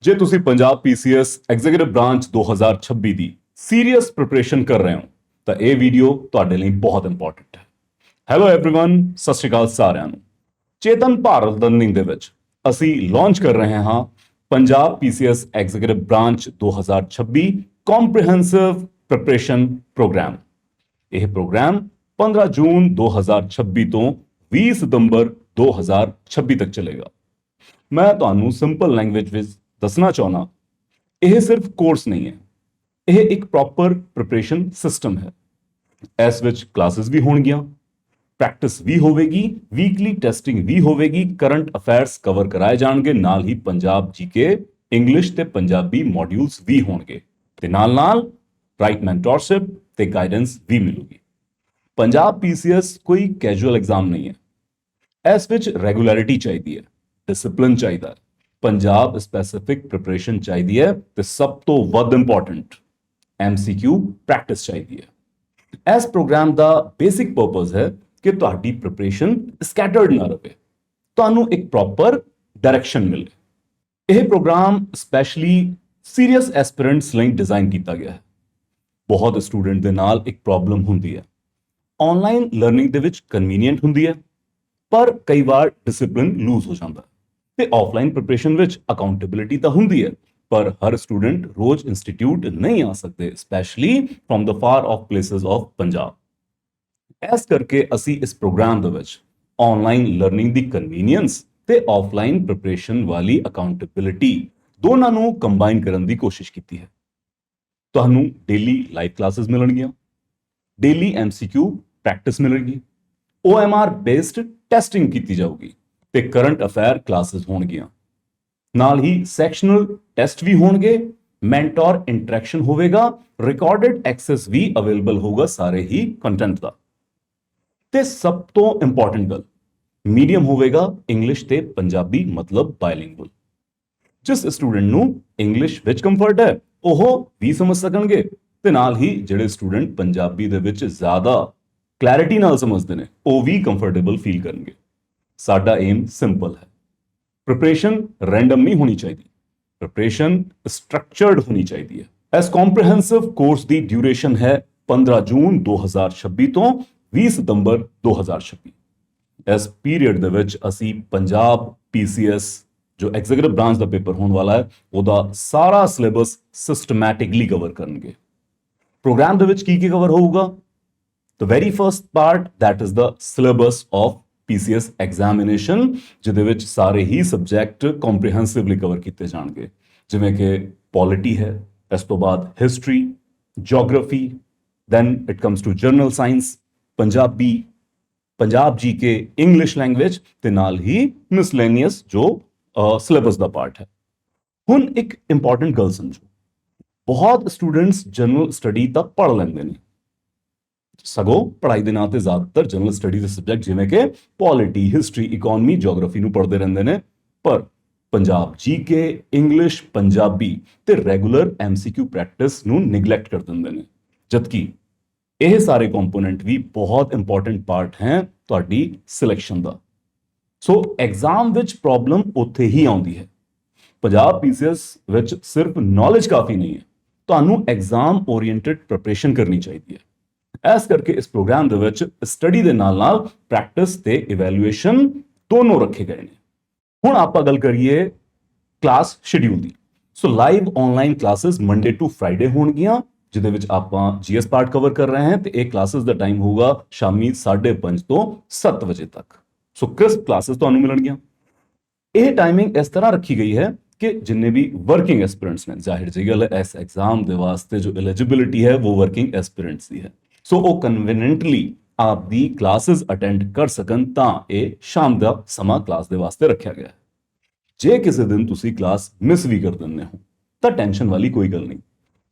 ਜੇ ਤੁਸੀਂ Punjab PCS executive branch 2026 ਦੀ serious preparation ਕਰ ਰਹੇ ਹੋ ਤਾਂ ਇਹ ਵੀਡੀਓ ਤੁਹਾਡੇ ਲਈ ਬਹੁਤ ਇੰਪੋਰਟੈਂਟ ਹੈ। ਹੈਲੋ एवरीवन, ਸਤਿ ਸ਼੍ਰੀ ਅਕਾਲ ਸਾਰਿਆਂ ਨੂੰ। ਚੇਤਨ ਭਾਰਤ ਲਰਨਿੰਗ ਦੇ ਵਿੱਚ ਅਸੀਂ ਲਾਂਚ ਕਰ ਰਹੇ ਹਾਂ Punjab PCS executive branch 2026 comprehensive preparation programme. ਇਹ ਪ੍ਰੋਗਰਾਮ 15 ਜੂਨ 2026 ਤੋਂ 20 ਸਤੰਬਰ 2026 ਤੱਕ ਚੱਲੇਗਾ। ਮੈਂ ਤੁਹਾਨੂੰ ਸਿੰਪਲ ਲੈਂਗੁਏਜ ਵਿੱਚ ਦੱਸਣਾ ਚਾਹੁੰਦਾ, ਇਹ ਸਿਰਫ ਕੋਰਸ ਨਹੀਂ ਹੈ, ਇਹ ਇੱਕ ਪ੍ਰੋਪਰ ਪ੍ਰਿਪਰੇਸ਼ਨ ਸਿਸਟਮ ਹੈ। ਇਸ ਵਿੱਚ ਕਲਾਸਿਸ ਵੀ ਹੋਣਗੀਆਂ, ਪ੍ਰੈਕਟਿਸ ਵੀ ਹੋਵੇਗੀ, ਵੀਕਲੀ ਟੈਸਟਿੰਗ ਵੀ ਹੋਵੇਗੀ, ਕਰੰਟ ਅਫੇਅਰਸ ਕਵਰ ਕਰਾਏ ਜਾਣਗੇ, ਨਾਲ ਹੀ ਪੰਜਾਬ ਜੀਕੇ, ਇੰਗਲਿਸ਼ ਤੇ ਪੰਜਾਬੀ ਮੋਡਿਊਲਸ ਵੀ ਹੋਣਗੇ ਤੇ ਨਾਲ ਰਾਈਟ ਮੈਂਟੋਰਸ਼ਿਪ ਤੇ ਗਾਈਡੈਂਸ ਵੀ ਮਿਲੂਗੀ। ਪੰਜਾਬ ਪੀਸੀਐਸ ਕੋਈ ਕੈਜੂਅਲ ਐਗਜ਼ਾਮ ਨਹੀਂ ਹੈ। ਇਸ ਵਿੱਚ ਰੈਗੂਲੈਰਿਟੀ ਚਾਹੀਦੀ ਹੈ, ਡਿਸਪਲਿਨ ਚਾਹੀਦਾ ਹੈ, ਪੰਜਾਬ ਸਪੈਸੀਫਿਕ ਪ੍ਰਿਪਰੇਸ਼ਨ ਚਾਹੀਦੀ ਹੈ ਤੇ ਸਭ ਤੋਂ ਵੱਧ ਇੰਪੋਰਟੈਂਟ ਐਮਸੀਕਿਊ ਪ੍ਰੈਕਟਿਸ ਚਾਹੀਦੀ ਹੈ। ਇਸ ਪ੍ਰੋਗਰਾਮ ਦਾ ਬੇਸਿਕ ਪਰਪਸ ਹੈ ਕਿ ਤੁਹਾਡੀ ਪ੍ਰਿਪਰੇਸ਼ਨ ਸਕੈਟਰਡ ਨਾ ਰਹੇ, ਤੁਹਾਨੂੰ ਇੱਕ ਪ੍ਰੋਪਰ ਡਾਇਰੈਕਸ਼ਨ ਮਿਲੇ। ਇਹ ਪ੍ਰੋਗਰਾਮ ਸਪੈਸ਼ਲੀ ਸੀਰੀਅਸ ਐਸਪੀਰੈਂਟਸ ਲਈ ਡਿਜ਼ਾਈਨ ਕੀਤਾ ਗਿਆ ਹੈ। ਬਹੁਤ ਸਟੂਡੈਂਟ ਦੇ ਨਾਲ ਇੱਕ ਪ੍ਰੋਬਲਮ ਹੁੰਦੀ ਹੈ, ਆਨਲਾਈਨ ਲਰਨਿੰਗ ਦੇ ਵਿੱਚ ਕਨਵੀਨੀਐਂਟ ਹੁੰਦੀ ਹੈ ਪਰ ਕਈ ਵਾਰ ਡਿਸਪਲਿਨ ਲੂਜ਼ ਹੋ ਜਾਂਦਾ ਹੈ ਤੇ ਆਫਲਾਈਨ ਪ੍ਰਿਪਰੇਸ਼ਨ ਵਿੱਚ ਅਕਾਊਂਟੇਬਿਲਿਟੀ ਤਾਂ ਹੁੰਦੀ ਹੈ ਪਰ ਹਰ ਸਟੂਡੈਂਟ ਰੋਜ਼ ਇੰਸਟੀਟਿਊਟ ਨਹੀਂ ਆ ਸਕਦੇ, specially from the for of places of Punjab. ਇਸ ਕਰਕੇ ਅਸੀਂ ਇਸ ਪ੍ਰੋਗਰਾਮ ਦੇ ਵਿੱਚ ਆਨਲਾਈਨ ਲਰਨਿੰਗ ਦੀ ਕਨਵੀਨੀਅੰਸ ਤੇ ਆਫਲਾਈਨ ਪ੍ਰਿਪਰੇਸ਼ਨ ਵਾਲੀ ਅਕਾਊਂਟੇਬਿਲਿਟੀ ਦੋਨਾਂ ਨੂੰ ਕੰਬਾਈਨ ਕਰਨ ਦੀ ਕੋਸ਼ਿਸ਼ ਕੀਤੀ ਹੈ। ਤੁਹਾਨੂੰ ਡੇਲੀ ਲਾਈਵ ਕਲਾਸਿਸ ਮਿਲਣਗੀਆਂ, ਡੇਲੀ ਐਮਸੀਕਿਊ ਪ੍ਰੈਕਟਿਸ ਮਿਲੇਗੀ, OMR ਬੇਸਡ ਟੈਸਟਿੰਗ ਕੀਤੀ ਜਾਊਗੀ ਤੇ ਕਰੰਟ ਅਫੇਅਰ ਕਲਾਸਿਸ ਹੋਣਗੀਆਂ। ਨਾਲ ਹੀ ਸੈਕਸ਼ਨਲ ਟੈਸਟ ਵੀ ਹੋਣਗੇ, ਮੈਂਟੋਰ ਇੰਟਰੈਕਸ਼ਨ ਹੋਵੇਗਾ, ਰਿਕਾਰਡਡ ਐਕਸੈਸ ਵੀ ਅਵੇਲੇਬਲ ਹੋਊਗਾ ਸਾਰੇ ਹੀ ਕੰਟੈਂਟ ਦਾ। ਤੇ ਸਭ ਤੋਂ ਇੰਪੋਰਟੈਂਟ ਗੱਲ, ਮੀਡੀਅਮ ਹੋਵੇਗਾ ਇੰਗਲਿਸ਼ ਤੇ ਪੰਜਾਬੀ, ਮਤਲਬ ਬਾਇਲਿੰਗੁਅਲ। ਜਿਸ ਸਟੂਡੈਂਟ ਨੂੰ ਇੰਗਲਿਸ਼ ਵਿੱਚ ਕੰਫਰਟ ਹੈ ਉਹ ਵੀ ਸਮਝ ਸਕਣਗੇ ਤੇ ਨਾਲ ਹੀ ਜਿਹੜੇ ਸਟੂਡੈਂਟ ਪੰਜਾਬੀ ਦੇ ਵਿੱਚ ਜ਼ਿਆਦਾ ਕਲੈਰਿਟੀ ਨਾਲ ਸਮਝਦੇ ਨੇ ਉਹ ਵੀ ਕੰਫਰਟੇਬਲ ਫੀਲ ਕਰਨਗੇ। ਸਾਡਾ ਏਮ ਸਿੰਪਲ ਹੈ, ਪ੍ਰਿਪਰੇਸ਼ਨ ਰੈਂਡਮ ਨਹੀਂ ਹੋਣੀ ਚਾਹੀਦੀ, ਪ੍ਰਿਪਰੇਸ਼ਨ ਸਟਰਕਚਰਡ ਹੋਣੀ ਚਾਹੀਦੀ ਹੈ। ਇਸ ਕੰਪਰੀਹੈਂਸਿਵ ਕੋਰਸ ਦੀ ਡਿਊਰੇਸ਼ਨ ਹੈ 15 ਜੂਨ 2026 ਤੋਂ 20 ਸਤੰਬਰ 2026। ਇਸ ਪੀਰੀਅਡ ਦੇ ਵਿੱਚ ਅਸੀਂ ਪੰਜਾਬ ਪੀਸੀਐਸ ਜੋ ਐਗਜ਼ੀਕਿਊਟਿਵ ਬ੍ਰਾਂਚ ਦਾ ਪੇਪਰ ਹੋਣ ਵਾਲਾ ਹੈ ਉਹਦਾ ਸਾਰਾ ਸਿਲੇਬਸ ਸਿਸਟਮੈਟਿਕਲੀ ਕਵਰ ਕਰਨਗੇ। ਪ੍ਰੋਗਰਾਮ ਦੇ ਵਿੱਚ ਕੀ ਕਵਰ ਹੋਊਗਾ? The very first part, that is the syllabus of PCS examination, ਜਿਹਦੇ ਵਿੱਚ ਸਾਰੇ ਹੀ ਸਬਜੈਕਟ ਕੰਪਰੀਹੈਂਸਿਵਲੀ ਕਵਰ ਕੀਤੇ ਜਾਣਗੇ, ਜਿਵੇਂ ਕਿ ਪੋਲਿਟੀ ਹੈ, ਇਸ ਤੋਂ ਬਾਅਦ history, geography, then it comes to general science, Punjabi, Punjab GK, English language ਤੇ ਨਾਲ ਹੀ ਮਿਸਲੇਨੀਅਸ ਜੋ ਸਿਲੇਬਸ ਦਾ ਪਾਰਟ ਹੈ। ਹੁਣ ਇੱਕ ਇੰਪੋਰਟੈਂਟ ਗੱਲ ਸਮਝੋ, ਬਹੁਤ ਸਟੂਡੈਂਟਸ ਜਨਰਲ ਸਟੱਡੀ ਤਾਂ ਪੜ੍ਹ ਲੈਂਦੇ ਨੇ, ਸਗੋਂ ਪੜ੍ਹਾਈ ਦੇ ਨਾਂ ਤੇ ਜ਼ਿਆਦਾਤਰ ਜਨਰਲ ਸਟੱਡੀ ਦੇ ਸਬਜੈਕਟ ਜਿਵੇਂ ਕਿ ਪੋਲਿਟੀ, ਹਿਸਟਰੀ, ਇਕਨੋਮੀ, ਜੀਓਗ੍ਰਾਫੀ ਨੂੰ ਪੜ੍ਹਦੇ ਰਹਿੰਦੇ ਨੇ, ਪਰ ਪੰਜਾਬ ਜੀਕੇ, ਇੰਗਲਿਸ਼, ਪੰਜਾਬੀ ਤੇ ਰੈਗੂਲਰ ਐਮਸੀਕਿਊ ਪ੍ਰੈਕਟਿਸ ਨੂੰ ਨਿਗਲੈਕਟ ਕਰ ਦਿੰਦੇ ਨੇ, ਜਦਕਿ ਇਹ ਸਾਰੇ ਕੰਪੋਨੈਂਟ ਵੀ ਬਹੁਤ ਇੰਪੋਰਟੈਂਟ ਪਾਰਟ ਹੈ ਤੁਹਾਡੀ ਸਿਲੈਕਸ਼ਨ ਦਾ। ਸੋ ਐਗਜ਼ਾਮ ਵਿੱਚ ਪ੍ਰੋਬਲਮ ਉੱਥੇ ਹੀ ਆਉਂਦੀ ਹੈ। ਪੰਜਾਬ ਪੀਸੀਐਸ ਵਿੱਚ ਸਿਰਫ ਨੌਲੇਜ ਕਾਫੀ ਨਹੀਂ ਹੈ, ਤੁਹਾਨੂੰ ਐਗਜ਼ਾਮ ਓਰੀਐਂਟਡ ਪ੍ਰਿਪਰੇਸ਼ਨ ਕਰਨੀ ਚਾਹੀਦੀ ਹੈ। ਇਸ ਕਰਕੇ ਇਸ ਪ੍ਰੋਗਰਾਮ ਦੇ ਵਿੱਚ ਸਟੱਡੀ ਦੇ ਨਾਲ ਪ੍ਰੈਕਟਿਸ ਤੇ ਇਵੈਲੂਏਸ਼ਨ ਦੋਨੋਂ ਰੱਖੇ ਗਏ ਨੇ। ਹੁਣ ਆਪਾਂ ਗੱਲ ਕਰੀਏ ਕਲਾਸ ਸ਼ਡਿਊਲ ਦੀ। So live online classes Monday to Friday ਹੋਣਗੀਆਂ, ਜਿਹਦੇ ਵਿੱਚ ਆਪਾਂ ਜੀਐਸ ਪਾਰਟ ਕਵਰ ਕਰ ਰਹੇ ਹਾਂ ਤੇ ਇਹ ਕਲਾਸਿਸ ਦਾ ਟਾਈਮ ਹੋਊਗਾ ਸ਼ਾਮੀ 5:30 ਤੋਂ 7 ਵਜੇ ਤੱਕ। ਸੋ ਕ੍ਰਿਸਪ ਕਲਾਸਿਸ ਤੁਹਾਨੂੰ ਮਿਲਣਗੀਆਂ। ਇਹ ਟਾਈਮਿੰਗ ਇਸ ਤਰ੍ਹਾਂ ਰੱਖੀ ਗਈ ਹੈ ਕਿ ਜਿੰਨੇ ਵੀ ਵਰਕਿੰਗ ਐਸਪੀਰੈਂਟਸ ਨੇ, ਜ਼ਾਹਿਰ ਜਿਹੀ ਗੱਲ ਹੈ ਇਸ ਐਗਜ਼ਾਮ ਦੇ ਵਾਸਤੇ ਜੋ ਐਲੀਜੀਬਿਲਿਟੀ ਹੈ ਉਹ ਵਰਕਿੰਗ ਐਸਪੀਰੈਂਟਸ ਦੀ ਹੈ, ਸੋ ਉਹ ਕਨਵੀਨੀਐਂਟਲੀ ਆਪਦੀ ਕਲਾਸਿਸ ਅਟੈਂਡ ਕਰ ਸਕਣ ਤਾਂ ਇਹ ਸ਼ਾਮ ਦਾ ਸਮਾਂ ਕਲਾਸ ਦੇ ਵਾਸਤੇ ਰੱਖਿਆ ਗਿਆ ਹੈ। ਜੇ ਕਿਸੇ ਦਿਨ ਤੁਸੀਂ ਕਲਾਸ ਮਿਸ ਵੀ ਕਰ ਦਿੰਦੇ ਹੋ ਤਾਂ ਟੈਨਸ਼ਨ ਵਾਲੀ ਕੋਈ ਗੱਲ ਨਹੀਂ,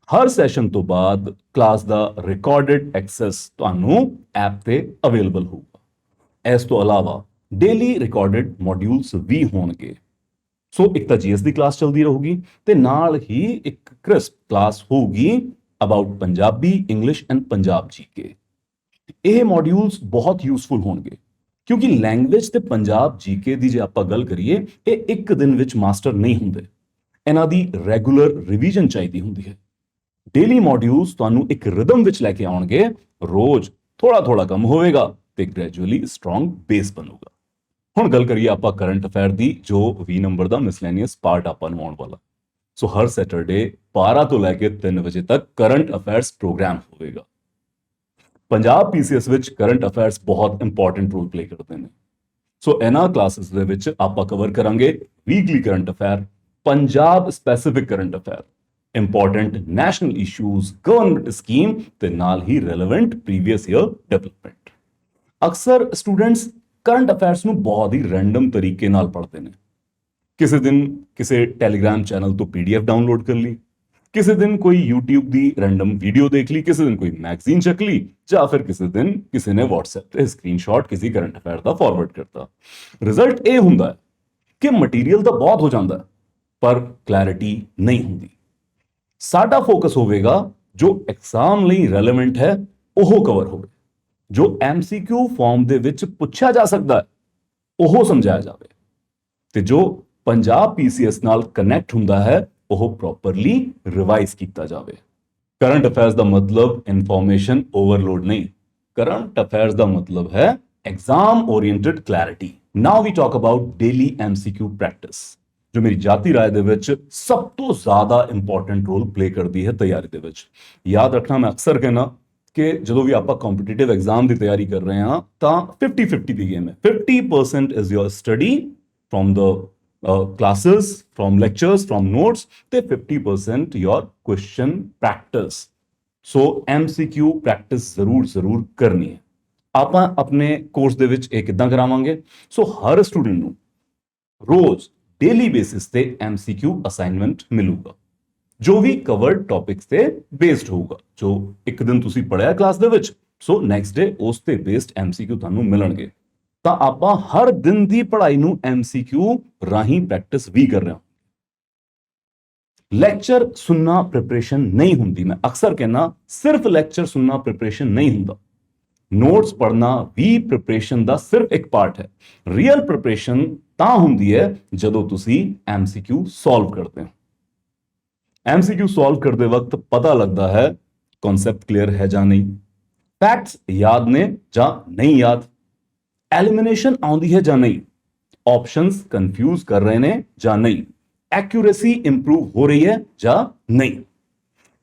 ਹਰ ਸੈਸ਼ਨ ਤੋਂ ਬਾਅਦ ਕਲਾਸ ਦਾ ਰਿਕਾਰਡਡ ਐਕਸੈਸ ਤੁਹਾਨੂੰ ਐਪ ਤੇ ਅਵੇਲੇਬਲ ਹੋਊਗਾ। ਇਸ ਤੋਂ ਇਲਾਵਾ ਡੇਲੀ ਰਿਕਾਰਡਡ ਮੋਡਿਊਲਸ ਵੀ ਹੋਣਗੇ। ਸੋ ਇੱਕ ਤਾਂ ਜੀਐਸ ਦੀ ਕਲਾਸ ਚੱਲਦੀ ਰਹੂਗੀ ਤੇ ਨਾਲ ਹੀ ਇੱਕ ਕ੍ਰਿਸਪ ਕਲਾਸ ਹੋਊਗੀ about Punjabi, English and Punjab GK. ਇਹ ਮੋਡਿਊਲਸ ਬਹੁਤ ਯੂਸਫੁਲ ਹੋਣਗੇ ਕਿਉਂਕਿ ਲੈਂਗੁਏਜ ਤੇ ਪੰਜਾਬ ਜੀਕੇ ਦੀ ਜੇ ਆਪਾਂ ਗੱਲ ਕਰੀਏ ਇਹ ਇੱਕ ਦਿਨ ਵਿੱਚ ਮਾਸਟਰ ਨਹੀਂ ਹੁੰਦੇ। ਇਹਨਾਂ ਦੀ ਰੈਗੂਲਰ ਰਿਵੀਜ਼ਨ ਚਾਹੀਦੀ ਹੁੰਦੀ ਹੈ। ਡੇਲੀ ਮੋਡਿਊਲਸ ਤੁਹਾਨੂੰ ਇੱਕ ਰਿਦਮ ਵਿੱਚ ਲੈ ਕੇ ਆਉਣਗੇ। ਰੋਜ਼ ਥੋੜਾ ਥੋੜਾ ਕੰਮ ਹੋਵੇਗਾ ਤੇ ਗ੍ਰੈਜੂਅਲੀ ਸਟਰੋਂਗ ਬੇਸ ਬਣੂਗਾ। ਹੁਣ ਗੱਲ ਕਰੀਏ ਆਪਾਂ ਕਰੰਟ ਅਫੇਅਰ ਦੀ, ਜੋ 20 ਨੰਬਰ ਦਾ ਮਿਸਲੇਨੀਅਸ ਪਾਰਟ ਆਪਾਂ ਨੂੰ ਆਉਣ ਵਾਲਾ। ਸੋ ਹਰ ਸੈਟਰਡੇ 12 ਤੋਂ ਲੈ ਕੇ 3 ਵਜੇ ਤੱਕ ਕਰੰਟ ਅਫੇਅਰਸ ਪ੍ਰੋਗਰਾਮ ਹੋਵੇਗਾ। ਪੰਜਾਬ ਪੀਸੀਐਸ ਵਿੱਚ ਕਰੰਟ ਅਫੇਅਰਸ ਬਹੁਤ ਇੰਪੋਰਟੈਂਟ ਰੋਲ ਪਲੇ ਕਰਦੇ ਨੇ। ਸੋ ਇਹਨਾਂ ਕਲਾਸਿਸ ਦੇ ਵਿੱਚ ਆਪਾਂ ਕਵਰ ਕਰਾਂਗੇ weekly current affair, Punjab specific current affair, important national issues, government scheme ਤੇ ਨਾਲ ਹੀ ਰੈਲੇਵੈਂਟ ਪ੍ਰੀਵੀਅਸ ਈਅਰ ਡਿਵੈਲਪਮੈਂਟ। ਅਕਸਰ ਸਟੂਡੈਂਟਸ ਕਰੰਟ ਅਫੇਅਰਸ ਨੂੰ ਬਹੁਤ ਹੀ ਰੈਂਡਮ ਤਰੀਕੇ ਨਾਲ ਪੜ੍ਹਦੇ ਨੇ। ਕਿਸੇ ਦਿਨ ਕਿਸੇ ਟੈਲੀਗ੍ਰਾਮ ਚੈਨਲ ਤੋਂ ਪੀਡੀਐਫ ਡਾਊਨਲੋਡ ਕਰ ਲਈ, ਕਿਸੇ ਦਿਨ ਕੋਈ YouTube ਦੀ ਰੈਂਡਮ ਵੀਡੀਓ ਦੇਖ ਲਈ, ਕਿਸੇ ਦਿਨ ਕੋਈ ਮੈਗਜ਼ੀਨ ਚੱਕ ਲਈ, ਜਾਂ ਫਿਰ ਕਿਸੇ ਦਿਨ ਕਿਸੇ ਨੇ WhatsApp ਤੇ ਸਕਰੀਨਸ਼ਾਟ ਕਿਸੇ ਕਰੰਟ ਅਫੇਅਰ ਦਾ ਫਾਰਵਰਡ ਕਰਤਾ। ਰਿਜ਼ਲਟ ਇਹ ਹੁੰਦਾ ਹੈ ਕਿ ਮਟੀਰੀਅਲ ਤਾਂ ਬਹੁਤ ਹੋ ਜਾਂਦਾ ਪਰ ਕਲੈਰਿਟੀ ਨਹੀਂ ਹੁੰਦੀ। ਸਾਡਾ ਫੋਕਸ ਹੋਵੇਗਾ ਜੋ ਐਗਜ਼ਾਮ ਲਈ ਰੈਲੇਵੈਂਟ ਹੈ ਉਹ ਕਵਰ ਹੋਵੇ, ਜੋ MCQ ਫਾਰਮ ਦੇ ਵਿੱਚ ਪੁੱਛਿਆ ਜਾ ਸਕਦਾ ਹੈ ਉਹ ਸਮਝਾਇਆ ਜਾਵੇ, ਤੇ ਜੋ ਪੰਜਾਬ ਪੀਸੀਐਸ ਨਾਲ ਕਨੈਕਟ ਹੁੰਦਾ ਹੈ ਉਹ ਪ੍ਰੋਪਰਲੀ ਰਿਵਾਈਜ਼ ਕੀਤਾ ਜਾਵੇ। ਕਰੰਟ ਅਫੇਅਰਸ ਦਾ ਮਤਲਬ ਇਨਫੋਰਮੇਸ਼ਨ ਓਵਰਲੋਡ ਨਹੀਂ, ਕਰੰਟ ਅਫੇਅਰਸ ਦਾ ਮਤਲਬ ਹੈ exam oriented clarity. Now we talk about daily MCQ practice, ਜੋ ਮੇਰੀ ਜਾਤੀ ਰਾਏ ਦੇ ਵਿੱਚ ਸਭ ਤੋਂ ਜ਼ਿਆਦਾ ਇੰਪੋਰਟੈਂਟ ਰੋਲ ਪਲੇ ਕਰਦੀ ਹੈ ਤਿਆਰੀ ਦੇ ਵਿੱਚ। ਯਾਦ ਰੱਖਣਾ, ਮੈਂ ਅਕਸਰ ਕਹਿਣਾ ਕਿ ਜਦੋਂ ਵੀ ਆਪਾਂ ਕੰਪੀਟੀਟਿਵ ਐਗਜ਼ਾਮ ਦੀ ਤਿਆਰੀ ਕਰ ਰਹੇ ਹਾਂ ਤਾਂ 50-50 ਦੀ ਗੇਮ ਹੈ। 50% is your study from the classes, from lectures, from notes, ਤੇ 50% your question practice। So MCQ practice ਜ਼ਰੂਰ ਕਰਨੀ ਹੈ। ਆਪਾਂ ਆਪਣੇ ਕੋਰਸ ਦੇ ਵਿੱਚ ਇਹ ਕਿੱਦਾਂ ਕਰਾਵਾਂਗੇ? ਸੋ ਹਰ ਸਟੂਡੈਂਟ ਨੂੰ ਰੋਜ਼ ਡੇਲੀ ਬੇਸਿਸ ਤੇ MCQ ਅਸਾਈਨਮੈਂਟ ਮਿਲੂਗਾ, ਜੋ ਵੀ ਕਵਰਡ ਟੌਪਿਕਸ ਤੇ ਬੇਸਡ ਹੋਊਗਾ। ਜੋ ਇੱਕ ਦਿਨ ਤੁਸੀਂ ਪੜ੍ਹਿਆ ਕਲਾਸ ਦੇ ਵਿੱਚ, ਸੋ ਨੈਕਸਟ ਡੇ ਉਸ ਤੇ ਬੇਸਡ MCQ ਤੁਹਾਨੂੰ ਮਿਲਣਗੇ। ਤਾਂ ਆਪਾਂ ਹਰ ਦਿਨ ਦੀ ਪੜ੍ਹਾਈ ਨੂੰ MCQ ਰਾਹੀਂ ਪ੍ਰੈਕਟਿਸ ਵੀ ਕਰ ਰਹੇ ਹਾਂ। ਲੈਕਚਰ ਸੁਣਨਾ ਪ੍ਰਿਪਰੇਸ਼ਨ ਨਹੀਂ ਹੁੰਦੀ। ਮੈਂ ਅਕਸਰ ਕਹਿੰਦਾ ਸਿਰਫ ਲੈਕਚਰ ਸੁਣਨਾ ਪ੍ਰਿਪਰੇਸ਼ਨ ਨਹੀਂ ਹੁੰਦਾ। ਨੋਟਸ ਪੜ੍ਹਨਾ ਵੀ ਪ੍ਰਿਪਰੇਸ਼ਨ ਦਾ ਸਿਰਫ ਇੱਕ ਪਾਰਟ ਹੈ। ਰੀਅਲ ਪ੍ਰਿਪਰੇਸ਼ਨ ਤਾਂ ਹੁੰਦੀ ਹੈ ਜਦੋਂ ਤੁਸੀਂ MCQ ਸੋਲਵ ਕਰਦੇ ਹੋ। MCQ ਸੋਲਵ ਕਰਦੇ ਵਕਤ ਪਤਾ ਲੱਗਦਾ ਹੈ ਕਨਸੈਪਟ ਕਲੀਅਰ ਹੈ ਜਾਂ ਨਹੀਂ, ਫੈਕਟਸ ਯਾਦ ਨੇ ਜਾਂ ਨਹੀਂ ਯਾਦ, ਐਲੀਮੀਨੇਸ਼ਨ ਆਉਂਦੀ ਹੈ ਜਾਂ ਨਹੀਂ, ਆਪਸ਼ਨਸ ਕਨਫਿਊਜ਼ ਕਰ ਰਹੇ ਨੇ ਜਾਂ ਨਹੀਂ, ਐਕਿਊਰੇਸੀ ਇੰਪਰੂਵ ਹੋ ਰਹੀ ਹੈ ਜਾਂ ਨਹੀਂ।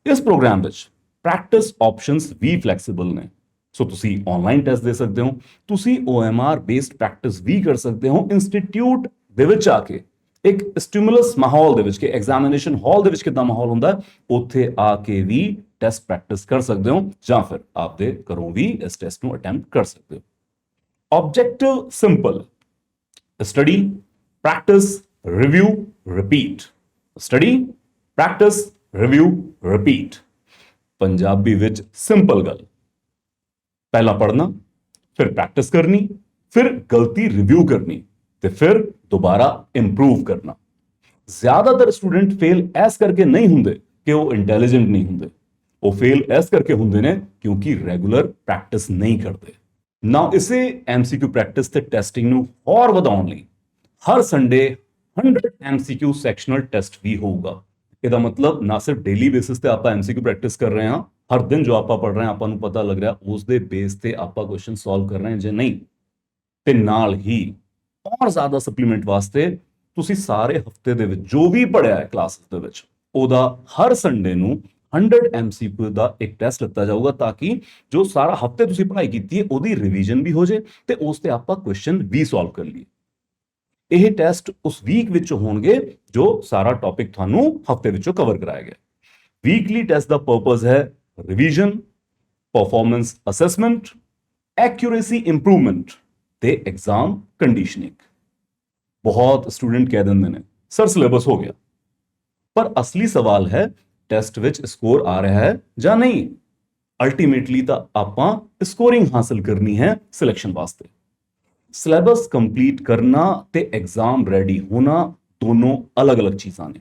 ਇਸ ਪ੍ਰੋਗਰਾਮ ਵਿੱਚ ਪ੍ਰੈਕਟਿਸ ਆਪਸ਼ਨਸ ਵੀ ਫਲੈਕਸੀਬਲ ਨੇ। ਸੋ ਤੁਸੀਂ ਆਨਲਾਈਨ ਟੈਸਟ ਦੇ ਸਕਦੇ ਹੋ, ਤੁਸੀਂ OMR ਬੇਸਡ ਪ੍ਰੈਕਟਿਸ ਵੀ ਕਰ ਸਕਦੇ ਹੋ ਇੰਸਟੀਟਿਊਟ ਦੇ ਵਿੱਚ ਆ ਕੇ। ਇੱਕ ਸਟਿਮੂਲਸ ਮਾਹੌਲ ਦੇ ਵਿੱਚ, ਕਿ ਐਗਜ਼ਾਮੀਨੇਸ਼ਨ ਹਾਲ ਦੇ ਵਿੱਚ ਕਿੱਦਾਂ ਮਾਹੌਲ ਹੁੰਦਾ, ਉੱਥੇ ਆ ਕੇ ਵੀ ਟੈਸਟ ਪ੍ਰੈਕਟਿਸ ਕਰ ਸਕਦੇ ਹੋ, ਜਾਂ ਫਿਰ ਆਪਦੇ ਘਰੋਂ ਵੀ ਇਸ ਟੈਸਟ ਨੂੰ ਅਟੈਂਪਟ ਕਰ ਸਕਦੇ ਹੋ। Objective simple: study, practice, review, repeat. Study, practice, review, repeat. Punjabi ਵਿੱਚ ਸਿੰਪਲ ਗੱਲ, ਪਹਿਲਾਂ ਪੜ੍ਹਨਾ, ਫਿਰ ਪ੍ਰੈਕਟਿਸ ਕਰਨੀ, ਫਿਰ ਗਲਤੀ ਰਿਵਿਊ ਕਰਨੀ, ਤੇ ਫਿਰ ਦੁਬਾਰਾ ਇੰਪਰੂਵ ਕਰਨਾ। ਜ਼ਿਆਦਾਤਰ ਸਟੂਡੈਂਟ ਫੇਲ ਇਸ ਕਰਕੇ ਨਹੀਂ ਹੁੰਦੇ ਕਿ ਉਹ ਇੰਟੈਲੀਜੈਂਟ ਨਹੀਂ ਹੁੰਦੇ, ਉਹ ਫੇਲ ਇਸ ਕਰਕੇ ਹੁੰਦੇ ਨੇ ਕਿਉਂਕਿ ਰੈਗੂਲਰ ਪ੍ਰੈਕਟਿਸ ਨਹੀਂ ਕਰਦੇ। ਨਾਓ ਇਸੇ MCQ ਪ੍ਰੈਕਟਿਸ ਤੇ ਟੈਸਟਿੰਗ ਨੂੰ ਹੋਰ ਵਧਾਉਣ ਲਈ ਹਰ ਸੰਡੇ 100 MCQ ਸੈਕਸ਼ਨਲ ਟੈਸਟ ਵੀ ਹੋਊਗਾ। ਇਹਦਾ ਮਤਲਬ ਨਾ ਸਿਰਫ ਡੇਲੀ ਬੇਸਿਸ ਤੇ ਆਪਾਂ MCQ ਪ੍ਰੈਕਟਿਸ ਕਰ ਰਹੇ ਹਾਂ, ਹਰ ਦਿਨ ਜੋ ਆਪਾਂ ਪੜ੍ਹ ਰਹੇ ਹਾਂ ਆਪਾਂ ਨੂੰ ਪਤਾ ਲੱਗ ਰਿਹਾ ਉਸ ਦੇ ਬੇਸ ਤੇ ਆਪਾਂ ਕੁਐਸਚਨ ਸੋਲਵ ਕਰ ਰਹੇ ਹਾਂ ਜਾਂ ਨਹੀਂ। ਤੇ ਨਾਲ ਹੀ ਔਰ ਜ਼ਿਆਦਾ ਸਪਲੀਮੈਂਟ ਵਾਸਤੇ ਤੁਸੀਂ ਸਾਰੇ ਹਫਤੇ ਦੇ ਵਿੱਚ ਜੋ ਵੀ ਪੜ੍ਹਿਆ ਹੈ ਕਲਾਸਿਸ ਦੇ ਵਿੱਚ, ਉਹਦਾ ਹਰ ਸੰਡੇ ਨੂੰ 100 MCQ ਦਾ ਇੱਕ ਟੈਸਟ ਲਿੱਤਾ ਜਾਊਗਾ, ਤਾਂ ਕਿ ਜੋ ਸਾਰਾ ਹਫਤੇ ਤੁਸੀਂ ਪੜ੍ਹਾਈ ਕੀਤੀ ਹੈ ਉਹਦੀ ਰਿਵੀਜ਼ਨ ਵੀ ਹੋ ਜਾਏ ਤੇ ਉਸ ਤੇ ਆਪਾਂ ਕੁਐਸਚਨ ਵੀ ਸੋਲਵ ਕਰ ਲਈਏ। ਇਹ ਟੈਸਟ ਉਸ ਵੀਕ ਵਿੱਚ ਹੋਣਗੇ ਜੋ ਸਾਰਾ ਟੌਪਿਕ ਤੁਹਾਨੂੰ ਹਫਤੇ ਵਿੱਚੋਂ ਕਵਰ ਕਰਾਇਆ ਗਿਆ। ਵੀਕਲੀ ਟੈਸਟ ਦਾ ਪਰਪਸ ਹੈ ਰਿਵੀਜ਼ਨ, ਪਰਫਾਰਮੈਂਸ ਅਸੈਸਮੈਂਟ, ਐਕਿਊਰੇਸੀ ਇੰਪਰੂਵਮੈਂਟ ਤੇ ਐਗਜ਼ਾਮ ਕੰਡੀਸ਼ਨਿੰਗ। ਬਹੁਤ ਸਟੂਡੈਂਟ ਕਹਿ ਦਿੰਦੇ ਨੇ ਸਰ ਸਿਲੇਬਸ ਹੋ ਗਿਆ, ਪਰ ਅਸਲੀ ਸਵਾਲ ਹੈ ਟੈਸਟ ਵਿੱਚ ਸਕੋਰ ਆ ਰਿਹਾ ਹੈ ਜਾਂ ਨਹੀਂ। ਅਲਟੀਮੇਟਲੀ ਤਾਂ ਆਪਾਂ ਸਕੋਰਿੰਗ ਹਾਸਲ ਕਰਨੀ ਹੈ ਸਿਲੈਕਸ਼ਨ ਵਾਸਤੇ। ਸਿਲੇਬਸ ਕੰਪਲੀਟ ਕਰਨਾ ਤੇ ਐਗਜ਼ਾਮ ਰੈਡੀ ਹੋਣਾ ਦੋਨੋਂ ਅਲੱਗ-ਅਲੱਗ ਚੀਜ਼ਾਂ ਨੇ।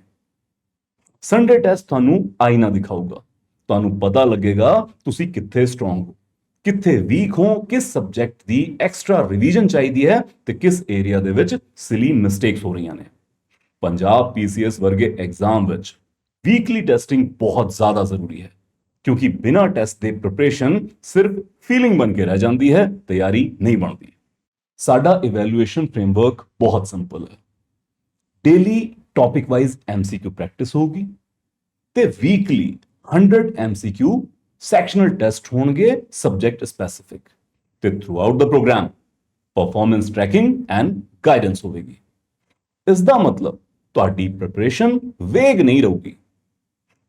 ਸੰਡੇ ਟੈਸਟ ਤੁਹਾਨੂੰ ਆਈਨਾ ਦਿਖਾਊਗਾ, ਤੁਹਾਨੂੰ ਪਤਾ ਲੱਗੇਗਾ ਤੁਸੀਂ ਕਿੱਥੇ ਸਟਰੋਂਗ ਹੋ, ਕਿੱਥੇ ਵੀਕ ਹੋ, ਕਿਸ ਸਬਜੈਕਟ ਦੀ ਐਕਸਟਰਾ ਰਿਵੀਜ਼ਨ ਚਾਹੀਦੀ ਹੈ ਤੇ ਕਿਸ ਏਰੀਆ ਦੇ ਵਿੱਚ ਸਿਲੀ ਮਿਸਟੇਕਸ ਹੋ ਰਹੀਆਂ ਨੇ। पंजाब पीसीएस वर्गे एग्जाम विच वीकली टेस्टिंग बहुत ज्यादा जरूरी है, क्योंकि बिना टेस्ट दे प्रिपरेशन सिर्फ फीलिंग बन के रह जाती है, तैयारी नहीं बनती। साडा इवैल्यूएशन फ्रेमवर्क बहुत सिंपल है। Daily topic wise MCQ practice होगी ते वीकली 100 एमसीक्यू सैक्शनल टेस्ट होंगे सब्जेक्ट स्पेसिफिक ते throughout the programme performance tracking and guidance होगी। इसका मतलब ਤੁਹਾਡੀ प्रिपरेशन वेग नहीं ਰਹੂਗੀ।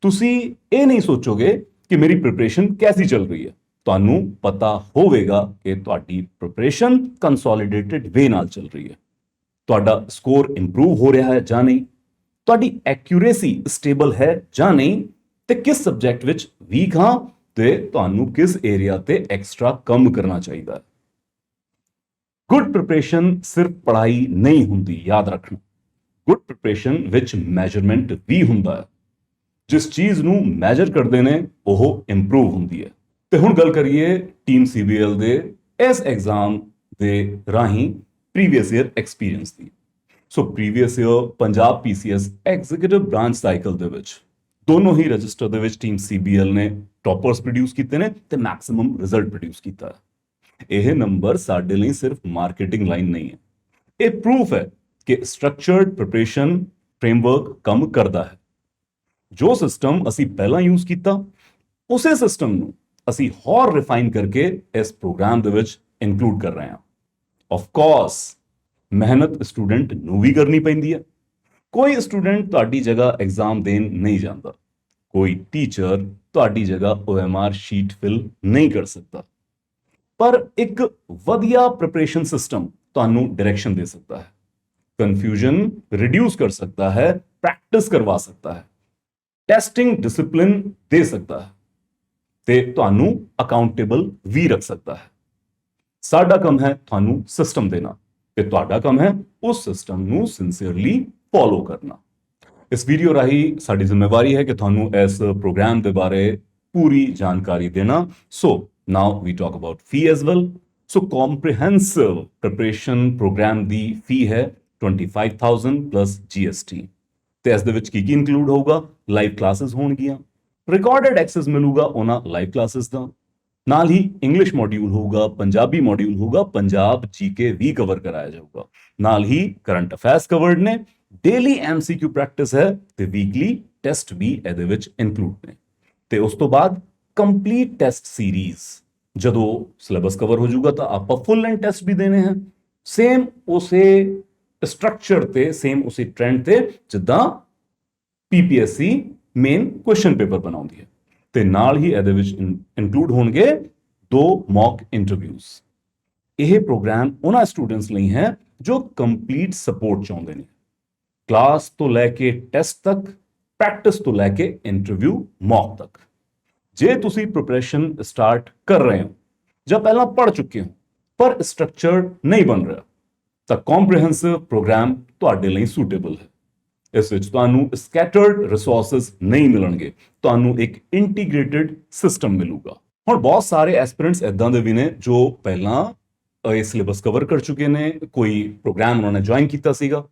ਤੁਸੀਂ ਇਹ ਨਹੀਂ ਸੋਚੋਗੇ ਕਿ ਮੇਰੀ प्रिपरेशन कैसी चल रही है, ਤੁਹਾਨੂੰ ਪਤਾ ਹੋਵੇਗਾ ਕਿ ਤੁਹਾਡੀ प्रिपरेशन ਕੰਸੋਲੀਡੇਟਡ ਵੇ ਨਾਲ ਚੱਲ ਰਹੀ ਹੈ, ਤੁਹਾਡਾ ਸਕੋਰ ਇੰਪਰੂਵ ਹੋ ਰਿਹਾ ਹੈ ਜਾਂ ਨਹੀਂ, ਤੁਹਾਡੀ ਐਕਿਊਰੇਸੀ ਸਟੇਬਲ ਹੈ ਜਾਂ ਨਹੀਂ, ਤੇ ਕਿਸ ਸਬਜੈਕਟ ਵਿੱਚ ਵੀਕ ਹਾਂ ਤੇ ਤੁਹਾਨੂੰ ਕਿਸ ਏਰੀਆ ਤੇ ਐਕਸਟਰਾ ਕੰਮ ਕਰਨਾ ਚਾਹੀਦਾ ਹੈ। ਗੁੱਡ प्रिपरेशन ਸਿਰਫ ਪੜ੍ਹਾਈ ਨਹੀਂ ਹੁੰਦੀ, ਯਾਦ ਰੱਖਣਾ। ਗੁੱਡ प्रिपरेशन ਵਿੱਚ ਮੈਜਰਮੈਂਟ ਵੀ ਹੁੰਦਾ ਹੈ। ਜਿਸ ਚੀਜ਼ ਨੂੰ ਮੈਜਰ ਕਰਦੇ ਨੇ ਉਹ ਇੰਪਰੂਵ ਹੁੰਦੀ ਹੈ। ਤੇ ਹੁਣ ਗੱਲ ਕਰੀਏ ਟੀਮ ਸੀਬੀਐਲ ਦੇ ਇਸ ਐਗਜ਼ਾਮ ਦੇ ਰਾਹੀਂ ਪ੍ਰੀਵੀਅਸ ਈਅਰ ਐਕਸਪੀਰੀਅੰਸ ਦੀ। So previous year Punjab PCS executive branch cycle ਦੇ ਵਿੱਚ ਦੋਨੋਂ ਹੀ ਰਜਿਸਟਰ ਦੇ ਵਿੱਚ ਟੀਮ ਸੀਬੀਐਲ ਨੇ ਟੌਪਰਸ ਪ੍ਰੋਡਿਊਸ ਕੀਤੇ ਨੇ ਤੇ ਮੈਕਸਿਮਮ ਰਿਜ਼ਲਟ ਪ੍ਰੋਡਿਊਸ ਕੀਤਾ ਹੈ। ਇਹ ਨੰਬਰ ਸਾਡੇ ਲਈ ਸਿਰਫ ਮਾਰਕੀਟਿੰਗ ਲਾਈਨ ਨਹੀਂ ਹੈ, ਇਹ ਪ੍ਰੂਫ ਹੈ ਕਿ ਸਟਰਕਚਰਡ ਪ੍ਰਿਪਰੇਸ਼ਨ ਫਰੇਮਵਰਕ ਕੰਮ ਕਰਦਾ ਹੈ। ਜੋ ਸਿਸਟਮ ਅਸੀਂ ਪਹਿਲਾਂ ਯੂਜ਼ ਕੀਤਾ ਉਸੇ ਸਿਸਟਮ ਨੂੰ ਅਸੀਂ ਹੋਰ ਰਿਫਾਈਨ ਕਰਕੇ ਇਸ ਪ੍ਰੋਗਰਾਮ ਦੇ ਵਿੱਚ ਇਨਕਲੂਡ ਕਰ ਰਹੇ ਹਾਂ। ਆਫ ਕੋਰਸ ਮਿਹਨਤ ਸਟੂਡੈਂਟ ਨੂੰ ਵੀ ਕਰਨੀ ਪੈਂਦੀ ਹੈ। ਕੋਈ ਸਟੂਡੈਂਟ ਤੁਹਾਡੀ ਜਗ੍ਹਾ ਐਗਜ਼ਾਮ ਦੇਣ ਨਹੀਂ ਜਾਂਦਾ, ਕੋਈ ਟੀਚਰ ਤੁਹਾਡੀ ਜਗ੍ਹਾ OMR ਸ਼ੀਟ ਫਿਲ ਨਹੀਂ ਕਰ ਸਕਦਾ, ਪਰ ਇੱਕ ਵਧੀਆ ਪ੍ਰਿਪਰੇਸ਼ਨ ਸਿਸਟਮ ਤੁਹਾਨੂੰ ਡਾਇਰੈਕਸ਼ਨ ਦੇ ਸਕਦਾ ਹੈ, ਕਨਫਿਊਜ਼ਨ ਰਿਡਿਊਸ ਕਰ ਸਕਦਾ ਹੈ, ਪ੍ਰੈਕਟਿਸ ਕਰਵਾ ਸਕਦਾ ਹੈ, ਟੈਸਟਿੰਗ ਡਿਸਪਲਿਨ ਦੇ ਸਕਦਾ ਹੈ ਤੇ ਤੁਹਾਨੂੰ ਅਕਾਊਂਟੇਬਲ ਵੀ ਰੱਖ ਸਕਦਾ ਹੈ। ਸਾਡਾ ਕੰਮ ਹੈ ਤੁਹਾਨੂੰ ਸਿਸਟਮ ਦੇਣਾ ਤੇ ਤੁਹਾਡਾ ਕੰਮ ਹੈ ਉਸ ਸਿਸਟਮ ਨੂੰ ਸਿੰਸੀਅਰਲੀ ਫੋਲੋ ਕਰਨਾ। ਇਸ ਵੀਡੀਓ ਰਾਹੀਂ ਸਾਡੀ ਜ਼ਿੰਮੇਵਾਰੀ ਹੈ ਕਿ ਤੁਹਾਨੂੰ ਇਸ ਪ੍ਰੋਗਰਾਮ ਦੇ ਬਾਰੇ ਪੂਰੀ ਜਾਣਕਾਰੀ ਦੇਣਾ। So now we talk about fee as well. So comprehensive preparation programme ਦੀ ਫੀ ਹੈ 25,000 ਪਲੱਸ GST। ਤੇ ਇਸ ਦੇ ਵਿੱਚ ਕੀ ਇਨਕਲੂਡ ਹੋਊਗਾ? ਲਾਈਵ ਕਲਾਸਿਸ ਹੋਣਗੀਆਂ, ਰਿਕਾਰਡਡ ਐਕਸੈਸ ਮਿਲੂਗਾ ਉਹਨਾਂ ਲਾਈਵ ਕਲਾਸਿਸ ਦਾ, ਨਾਲ ਹੀ ਇੰਗਲਿਸ਼ ਮੋਡਿਊਲ ਹੋਊਗਾ, ਪੰਜਾਬੀ ਮੋਡਿਊਲ ਹੋਊਗਾ, ਪੰਜਾਬ ਜੀਕੇ ਵੀ ਕਵਰ ਕਰਾਇਆ ਜਾਊਗਾ, ਨਾਲ ਹੀ ਕਰੰਟ ਅਫੇਅਰਸ ਕਵਰਡ ਨੇ, ਡੇਲੀ MCQ ਪ੍ਰੈਕਟਿਸ ਹੈ ਤੇ ਵੀਕਲੀ ਟੈਸਟ ਵੀ ਇਹਦੇ ਵਿੱਚ ਇਨਕਲੂਡ ਨੇ। ਤੇ ਉਸ ਤੋਂ ਬਾਅਦ ਕੰਪਲੀਟ ਟੈਸਟ ਸੀਰੀਜ਼, ਜਦੋਂ ਸਿਲੇਬਸ ਕਵਰ ਹੋ ਜਾਊਗਾ ਤਾਂ ਆਪਾਂ ਫੁੱਲ ਐਂਡ ਟੈਸਟ ਵੀ ਦੇਣੇ ਹਨ, ਸੇਮ ਉਸੇ ਸਟਰਕਚਰ ਤੇ, ਸੇਮ ਉਸੇ ਟ੍ਰੈਂਡ ਤੇ ਜਿੱਦਾਂ PPSC ਮੇਨ ਕੁਐਸਚਨ ਪੇਪਰ ਬਣਾਉਂਦੀ ਹੈ। ਤੇ ਨਾਲ ਹੀ ਇਹਦੇ ਵਿੱਚ ਇਨਕਲੂਡ ਹੋਣਗੇ 2 ਮੌਕ ਇੰਟਰਵਿਊਜ਼। ਇਹ ਪ੍ਰੋਗਰਾਮ ਉਹਨਾਂ ਸਟੂਡੈਂਟਸ ਲਈ ਹੈ ਜੋ ਕੰਪਲੀਟ ਸਪੋਰਟ ਚਾਹੁੰਦੇ ਨੇ, ਕਲਾਸ ਤੋਂ ਲੈ ਕੇ ਟੈਸਟ ਤੱਕ, ਪ੍ਰੈਕਟਿਸ ਤੋਂ ਲੈ ਕੇ ਇੰਟਰਵਿਊ ਮੌਕ ਤੱਕ। ਜੇ ਤੁਸੀਂ ਪ੍ਰਿਪਰੇਸ਼ਨ ਸਟਾਰਟ ਕਰ ਰਹੇ ਹੋ ਜਾਂ ਪਹਿਲਾਂ ਪੜ੍ਹ ਚੁੱਕੇ ਹੋ ਪਰ ਸਟਰਕਚਰ ਨਹੀਂ ਬਣ ਰਿਹਾ ਤਾਂ ਕੰਪਰੀਹੈਂਸਿਵ ਪ੍ਰੋਗਰਾਮ ਤੁਹਾਡੇ ਲਈ ਸੂਟੇਬਲ ਹੈ। ਇਸ ਵਿੱਚ ਤੁਹਾਨੂੰ ਸਕੈਟਰਡ ਰਿਸੋਰਸਸ ਨਹੀਂ ਮਿਲਣਗੇ, ਤੁਹਾਨੂੰ ਇੱਕ ਇੰਟੀਗ੍ਰੇਟਿਡ ਸਿਸਟਮ ਮਿਲੂਗਾ। ਹੁਣ ਬਹੁਤ ਸਾਰੇ ਐਸਪੀਰੈਂਟਸ ਇਦਾਂ ਦੇ ਵੀ ਨੇ ਜੋ ਪਹਿਲਾਂ ਇਹ ਸਿਲੇਬਸ ਕਵਰ ਕਰ ਚੁੱਕੇ ਨੇ, ਕੋਈ ਪ੍ਰੋਗਰਾਮ ਉਹਨਾਂ ਨੇ ਜੁਆਇਨ ਕੀਤਾ ਸੀਗਾ।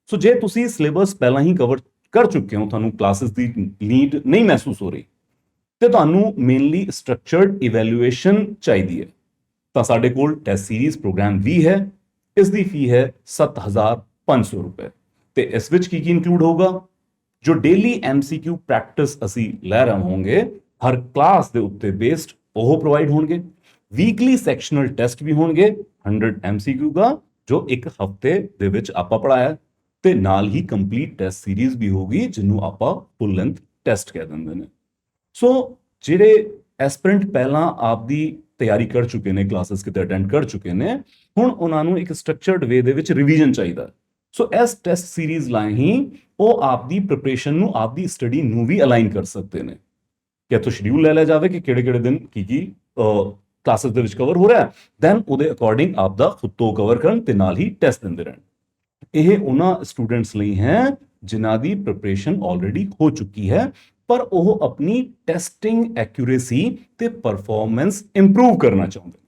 ਸੋ ਜੇ ਤੁਸੀਂ ਸਿਲੇਬਸ ਪਹਿਲਾਂ ਹੀ ਕਵਰ ਕਰ ਚੁੱਕੇ ਹੋ, ਤੁਹਾਨੂੰ ਕਲਾਸਿਸ ਦੀ ਨੀਡ ਨਹੀਂ ਮਹਿਸੂਸ ਹੋ ਰਹੀ ਤੇ ਤੁਹਾਨੂੰ ਮੇਨਲੀ ਸਟਰਕਚਰਡ ਇਵੈਲੂਏਸ਼ਨ ਚਾਹੀਦੀ ਹੈ, ਤਾਂ ਸਾਡੇ ਕੋਲ ਟੈਸਟ ਸੀਰੀਜ਼ ਪ੍ਰੋਗਰਾਮ ਵੀ ਹੈ। ਇਸ ਦੀ ਫੀ ਹੈ 7,500 ਰੁਪਏ ਤੇ ਇਸ ਵਿੱਚ ਕੀ ਇਨਕਲੂਡ ਹੋਗਾ? ਜੋ ਡੇਲੀ MCQ ਪ੍ਰੈਕਟਿਸ ਅਸੀਂ ਲੈ ਰਹੇ ਹੋਵਾਂਗੇ ਹਰ ਕਲਾਸ ਦੇ ਉੱਤੇ ਬੇਸਡ, ਉਹ ਪ੍ਰੋਵਾਈਡ ਹੋਣਗੇ। ਵੀਕਲੀ ਸੈਕਸ਼ਨਲ ਟੈਸਟ ਵੀ ਹੋਣਗੇ 100 MCQ ਦਾ, ਜੋ ਇੱਕ ਹਫਤੇ ਦੇ ਵਿੱਚ ਆਪਾਂ ਪੜਾਇਆ, ਤੇ ਨਾਲ ਹੀ ਕੰਪਲੀਟ ਟੈਸਟ ਸੀਰੀਜ਼ ਵੀ ਹੋਗੀ ਜਿਹਨੂੰ ਆਪਾਂ ਫੁੱਲ ਲੈਂਥ ਟੈਸਟ ਕਹਿ ਦਿੰਦੇ ਨੇ। ਸੋ ਜਿਹੜੇ ਐਸਪੀਰੈਂਟ ਪਹਿਲਾਂ ਆਪਦੀ ਤਿਆਰੀ ਕਰ ਚੁੱਕੇ ਨੇ, ਕਲਾਸਿਸ ਕਿਤੇ ਅਟੈਂਡ ਕਰ ਚੁੱਕੇ ਨੇ, ਹੁਣ ਉਹਨਾਂ ਨੂੰ ਇੱਕ ਸਟਰਕਚਰਡ ਵੇ ਦੇ ਵਿੱਚ ਰਿਵੀਜ਼ਨ ਚਾਹੀਦਾ। ਸੋ ਇਸ ਟੈਸਟ ਸੀਰੀਜ਼ ਲਈ ਹੀ ਉਹ ਆਪਦੀ ਪ੍ਰਿਪਰੇਸ਼ਨ ਨੂੰ, ਆਪਦੀ ਸਟੱਡੀ ਨੂੰ ਵੀ ਅਲਾਈਨ ਕਰ ਸਕਦੇ ਨੇ ਕਿ ਇੱਥੋਂ ਸ਼ਡਿਊਲ ਲੈ ਲਿਆ ਜਾਵੇ ਕਿ ਕਿਹੜੇ ਦਿਨ ਕੀ ਕਲਾਸਿਸ ਦੇ ਵਿੱਚ ਕਵਰ ਹੋ ਰਿਹਾ, ਦੈਨ ਉਹਦੇ ਅਕੋਰਡਿੰਗ ਆਪਦਾ ਖੁਦ ਤੋਂ ਕਵਰ ਕਰਨ ਤੇ ਨਾਲ ਹੀ ਟੈਸਟ ਦਿੰਦੇ ਰਹਿਣ। ਇਹ ਉਹਨਾਂ ਸਟੂਡੈਂਟਸ ਲਈ ਹੈ ਜਿਨ੍ਹਾਂ ਦੀ ਪ੍ਰਿਪਰੇਸ਼ਨ ਆਲਰੇਡੀ ਹੋ ਚੁੱਕੀ ਹੈ ਪਰ ਉਹ ਆਪਣੀ ਟੈਸਟਿੰਗ ਐਕਿਊਰੇਸੀ ਤੇ ਪਰਫਾਰਮੈਂਸ ਇੰਪਰੂਵ ਕਰਨਾ ਚਾਹੁੰਦੇ ਨੇ।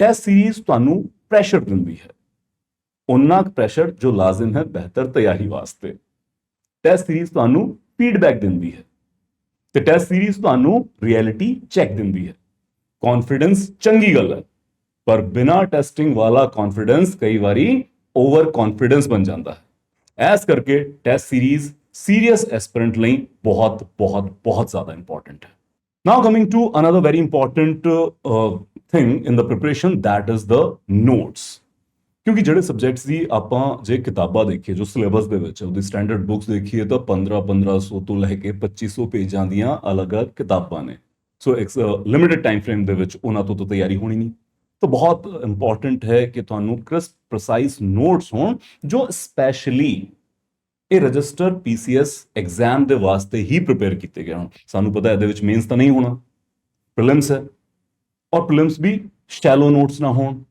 ਟੈਸਟ ਸੀਰੀਜ਼ ਤੁਹਾਨੂੰ ਪ੍ਰੈਸ਼ਰ ਦਿੰਦੀ ਹੈ, ਉਨਾ ਕੁ ਪ੍ਰੈਸ਼ਰ ਜੋ ਲਾਜ਼ਮ ਹੈ ਬਿਹਤਰ ਤਿਆਰੀ ਵਾਸਤੇ। ਟੈਸਟ ਸੀਰੀਜ਼ ਤੁਹਾਨੂੰ ਫੀਡਬੈਕ ਦਿੰਦੀ ਹੈ ਤੇ ਟੈਸਟ ਸੀਰੀਜ਼ ਤੁਹਾਨੂੰ ਰਿਐਲਿਟੀ ਚੈੱਕ ਦਿੰਦੀ ਹੈ। ਕੌਨਫੀਡੈਂਸ ਚੰਗੀ ਗੱਲ ਹੈ, ਪਰ ਬਿਨਾ ਟੈਸਟਿੰਗ ਵਾਲਾ ਕੌਨਫੀਡੈਂਸ ਕਈ ਵਾਰੀ ਓਵਰ ਕੌਨਫੀਡੈਂਸ ਬਣ ਜਾਂਦਾ ਹੈ। ਇਸ ਕਰਕੇ ਟੈਸਟ ਸੀਰੀਜ਼ ਸੀਰੀਅਸ ਐਸਪੀਰੈਂਟ ਲਈ ਬਹੁਤ ਬਹੁਤ ਬਹੁਤ ਜ਼ਿਆਦਾ ਇੰਪੋਰਟੈਂਟ ਹੈ। Now coming to another very important thing in the preparation, that is the notes. ਕਿਉਂਕਿ ਜਿਹੜੇ ਸਬਜੈਕਟਸ ਦੀ ਆਪਾਂ ਜੇ ਕਿਤਾਬਾਂ ਦੇਖੀਏ, ਜੋ ਸਿਲੇਬਸ ਦੇ ਵਿੱਚ ਉਹਦੀ ਸਟੈਂਡਰਡ ਬੁੱਕਸ ਦੇਖੀਏ ਤਾਂ 1500 ਤੋਂ ਲੈ ਕੇ 2500 ਪੇਜਾਂ ਦੀਆਂ ਅਲੱਗ-ਅਲੱਗ ਕਿਤਾਬਾਂ ਨੇ। ਸੋ ਇੱਕ ਲਿਮਿਟਡ ਟਾਈਮ ਫਰੇਮ ਦੇ ਵਿੱਚ ਉਹਨਾਂ ਤੋਂ ਤਾਂ ਤਿਆਰੀ ਹੋਣੀ ਨਹੀਂ। ਤਾਂ ਬਹੁਤ ਇੰਪੋਰਟੈਂਟ ਹੈ ਕਿ ਤੁਹਾਨੂੰ ਕ੍ਰਿਸਪ ਪ੍ਰੀਸਾਈਜ਼ ਨੋਟਸ ਹੋਣ ਜੋ ਸਪੈਸ਼ਲੀ ਇਹ ਰਜਿਸਟਰ ਪੀਸੀਐਸ ਐਗਜ਼ਾਮ ਦੇ ਵਾਸਤੇ ਹੀ ਪ੍ਰਿਪੇਅਰ ਕੀਤੇ ਗਏ ਹੋਣ। ਸਾਨੂੰ ਪਤਾ ਇਹਦੇ ਵਿੱਚ ਮੇਨਸ ਤਾਂ ਨਹੀਂ ਹੋਣਾ, ਪ੍ਰੀਲਿਮਸ ਹੈ, ਔਰ ਪ੍ਰੀਲਿਮਸ ਵੀ ਸ਼ੈਲੋ ਨੋਟਸ ਨਾ ਹੋਣ,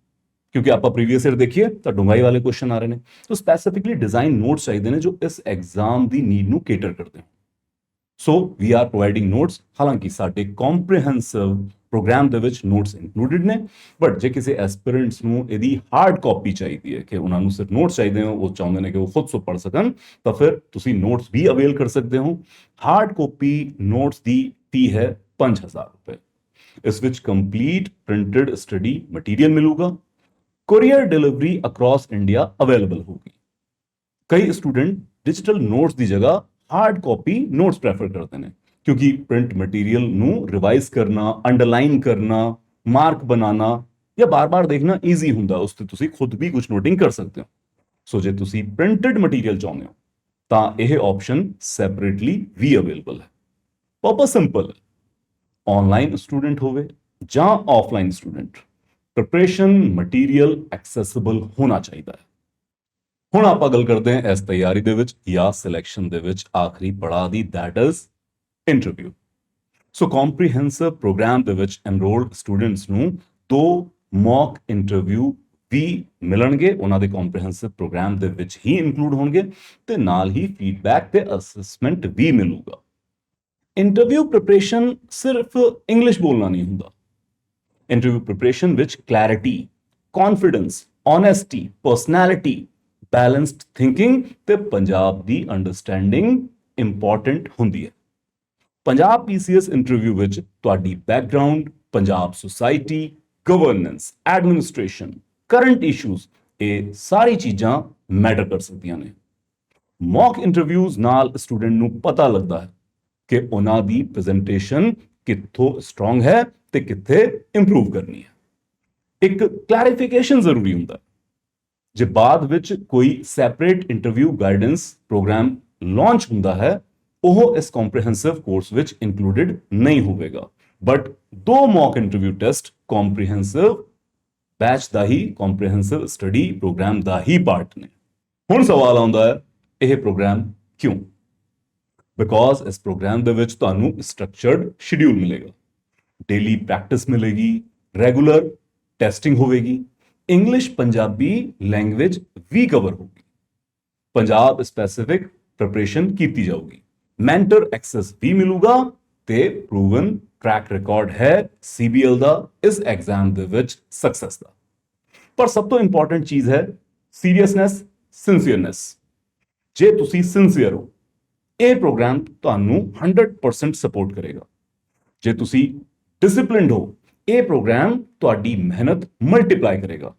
ਕਿਉਂਕਿ ਆਪਾਂ ਪ੍ਰੀਵੀਅਸ ਈਅਰ ਦੇਖੀਏ ਤਾਂ ਡੂੰਘਾਈ ਵਾਲੇ ਕੁਐਸਚਨ ਆ ਰਹੇ ਨੇ। ਤਾਂ ਸਪੈਸੀਫਿਕਲੀ ਡਿਜ਼ਾਈਨ ਨੋਟਸ ਚਾਹੀਦੇ ਨੇ ਜੋ ਇਸ ਐਗਜ਼ਾਮ ਦੀ ਨੀਡ ਨੂੰ ਕੇਟਰ ਕਰਦੇ ਹੋ। ਸੋ ਵੀ ਆਰ ਪ੍ਰੋਵਾਈਡਿੰਗ ਨੋਟਸ। ਹਾਲਾਂਕਿ ਸਾਡੇ ਕੰਪਰੀਹੈਂਸਿਵ ਪ੍ਰੋਗਰਾਮ ਦੇ ਵਿੱਚ ਨੋਟਸ ਇਨਕਲੂਡਡ ਨੇ, ਬਟ ਜੇ ਕਿਸੇ ਐਸਪੀਰੈਂਟਸ ਨੂੰ ਇਹਦੀ ਹਾਰਡ ਕਾਪੀ ਚਾਹੀਦੀ ਹੈ ਕਿ ਉਹਨਾਂ ਨੂੰ ਸਿਰਫ ਨੋਟਸ ਚਾਹੀਦੇ ਹੋ, ਉਹ ਚਾਹੁੰਦੇ ਨੇ ਕਿ ਉਹ ਖੁਦ ਤੋਂ ਪੜ੍ਹ ਸਕਣ, ਤਾਂ ਫਿਰ ਤੁਸੀਂ ਨੋਟਸ ਵੀ ਅਵੇਲ ਕਰ ਸਕਦੇ ਹੋ। ਹਾਰਡ ਕਾਪੀ ਨੋਟਸ ਦੀ ਫੀ ਹੈ 5000 ਰੁਪਏ। ਇਸ ਵਿੱਚ ਕੰਪਲੀਟ ਪ੍ਰਿੰਟਡ ਸਟੱਡੀ ਮਟੀਰੀਅਲ ਮਿਲੂਗਾ। Courier delivery across India available ਹੋਗੀ। ਕਈ ਸਟੂਡੈਂਟ ਡਿਜੀਟਲ ਨੋਟਸ ਦੀ ਜਗ੍ਹਾ ਹਾਰਡ ਕਾਪੀ ਨੋਟਸ ਪ੍ਰੈਫਰ ਕਰਦੇ ਨੇ, ਕਿਉਂਕਿ ਪ੍ਰਿੰਟ ਮਟੀਰੀਅਲ ਨੂੰ ਰਿਵਾਈਜ਼ ਕਰਨਾ, ਅੰਡਰਲਾਈਨ ਕਰਨਾ, ਮਾਰਕ ਬਣਾਉਣਾ ਜਾਂ ਬਾਰ-ਬਾਰ ਦੇਖਣਾ ਈਜ਼ੀ ਹੁੰਦਾ। ਉਸ ਤੇ ਤੁਸੀਂ ਖੁਦ ਵੀ ਕੁਝ ਨੋਟਿੰਗ ਕਰ ਸਕਦੇ ਹੋ। ਸੋ ਜੇ ਤੁਸੀਂ ਪ੍ਰਿੰਟਡ ਮਟੀਰੀਅਲ ਚਾਹੁੰਦੇ ਹੋ ਤਾਂ ਇਹ ਆਪਸ਼ਨ ਸੈਪਰੇਟਲੀ ਵੀ ਅਵੇਲੇਬਲ ਹੈ। ਪਰਪਸ ਸਿੰਪਲ ਹੈ, ਆਨਲਾਈਨ ਸਟੂਡੈਂਟ ਹੋਵੇ ਜਾਂ offline student, preparation material accessible ਹੋਣਾ ਚਾਹੀਦਾ ਹੈ। ਹੁਣ ਆਪਾਂ ਗੱਲ ਕਰਦੇ ਹਾਂ ਇਸ ਤਿਆਰੀ ਦੇ ਵਿੱਚ ਜਾਂ ਸਿਲੈਕਸ਼ਨ ਦੇ ਵਿੱਚ ਆਖਰੀ ਪੜਾਅ ਦੀ, that is interview. So comprehensive programme ਦੇ ਵਿੱਚ ਐਨਰੋਲਡ ਸਟੂਡੈਂਟਸ ਨੂੰ 2 ਮੌਕ ਇੰਟਰਵਿਊ ਵੀ ਮਿਲਣਗੇ, ਉਹਨਾਂ ਦੇ ਕੰਪਰੀਹੈਂਸਿਵ ਪ੍ਰੋਗਰਾਮ ਦੇ ਵਿੱਚ ਹੀ ਇਨਕਲੂਡ ਹੋਣਗੇ, ਤੇ ਨਾਲ ਹੀ ਫੀਡਬੈਕ ਤੇ ਅਸੈਸਮੈਂਟ ਵੀ ਮਿਲੂਗਾ। ਇੰਟਰਵਿਊ ਪ੍ਰੀਪਰੇਸ਼ਨ ਸਿਰਫ ਇੰਗਲਿਸ਼ ਬੋਲਣਾ ਨਹੀਂ ਹੁੰਦਾ। ਇੰਟਰਵਿਊ ਪ੍ਰੀਪਰੇਸ਼ਨ ਵਿੱਚ clarity, confidence, honesty, personality, balanced thinking ਤੇ ਪੰਜਾਬ ਦੀ ਅੰਡਰਸਟੈਂਡਿੰਗ ਇੰਪੋਰਟੈਂਟ ਹੁੰਦੀ ਹੈ। ਪੰਜਾਬ ਪੀਸੀਐਸ ਇੰਟਰਵਿਊ ਵਿੱਚ ਤੁਹਾਡੀ background, Punjab society, governance, administration, current issues, ਇਹ ਸਾਰੀ ਚੀਜ਼ਾਂ ਮੈਟਰ ਕਰ ਸਕਦੀਆਂ ਨੇ। ਮੌਕ ਇੰਟਰਵਿਊਜ਼ ਨਾਲ ਸਟੂਡੈਂਟ ਨੂੰ ਪਤਾ ਲੱਗਦਾ ਹੈ ਕਿ ਉਹਨਾਂ ਦੀ ਪ੍ਰੈਜੈਂਟੇਸ਼ਨ ਕਿੱਥੋਂ ਸਟਰੋਂਗ ਹੈ ਤੇ ਕਿੱਥੇ ਇੰਪਰੂਵ ਕਰਨੀ ਹੈ। ਇੱਕ ਕਲੈਰੀਫਿਕੇਸ਼ਨ ਜ਼ਰੂਰੀ ਹੁੰਦਾ। ਜੇ ਬਾਅਦ ਵਿੱਚ ਕੋਈ separate interview guidance programme launch ਹੁੰਦਾ ਹੈ, ਉਹ ਇਸ ਕੰਪਰੀਹੈਂਸਿਵ ਕੋਰਸ ਵਿੱਚ ਇਨਕਲੂਡਡ ਨਹੀਂ ਹੋਵੇਗਾ, but 2 mock interview test comprehensive batch ਦਾ ਹੀ, ਕੰਪਰੀਹੈਂਸਿਵ ਸਟੱਡੀ ਪ੍ਰੋਗਰਾਮ ਦਾ ਹੀ ਪਾਰਟ ਨੇ। ਹੁਣ ਸਵਾਲ ਆਉਂਦਾ ਹੈ, ਇਹ ਪ੍ਰੋਗਰਾਮ ਕਿਉਂ? ਬਿਕੋਜ਼ ਇਸ ਪ੍ਰੋਗਰਾਮ ਦੇ ਵਿੱਚ ਤੁਹਾਨੂੰ ਸਟਰਕਚਰਡ ਸ਼ਡਿਊਲ ਮਿਲੇਗਾ, ਡੇਲੀ ਪ੍ਰੈਕਟਿਸ ਮਿਲੇਗੀ, ਰੈਗੂਲਰ ਟੈਸਟਿੰਗ ਹੋਵੇਗੀ, ਇੰਗਲਿਸ਼ ਪੰਜਾਬੀ ਲੈਂਗੁਏਜ ਵੀ ਕਵਰ ਹੋਗੀ, ਪੰਜਾਬ ਸਪੈਸੀਫਿਕ ਪ੍ਰੀਪਰੇਸ਼ਨ ਕੀਤੀ ਜਾਊਗੀ, ਮੈਂਟਰ ਐਕਸੈਸ ਵੀ ਮਿਲੂਗਾ ਤੇ ਪ੍ਰੂਵਨ ਟਰੈਕ ਰਿਕਾਰਡ ਹੈ CBL ਦਾ ਇਸ ਐਗਜ਼ਾਮ ਦੇ ਵਿੱਚ ਸਕਸੈਸ ਦਾ। ਪਰ ਸਭ ਤੋਂ ਇੰਪੋਰਟੈਂਟ ਚੀਜ਼ ਹੈ ਸੀਰੀਅਸਨੈਸ, ਸਿੰਸੀਅਰਨੈਸ। ਜੇ ਤੁਸੀਂ ਸਿੰਸੀਅਰ ਹੋ, ਇਹ ਪ੍ਰੋਗਰਾਮ ਤੁਹਾਨੂੰ 100% ਸਪੋਰਟ ਕਰੇਗਾ। ਜੇ ਤੁਸੀਂ ਡਿਸਪਲਿਨਡ ਹੋ, ਇਹ ਪ੍ਰੋਗਰਾਮ ਤੁਹਾਡੀ ਮਿਹਨਤ ਮਲਟੀਪਲਾਈ ਕਰੇਗਾ।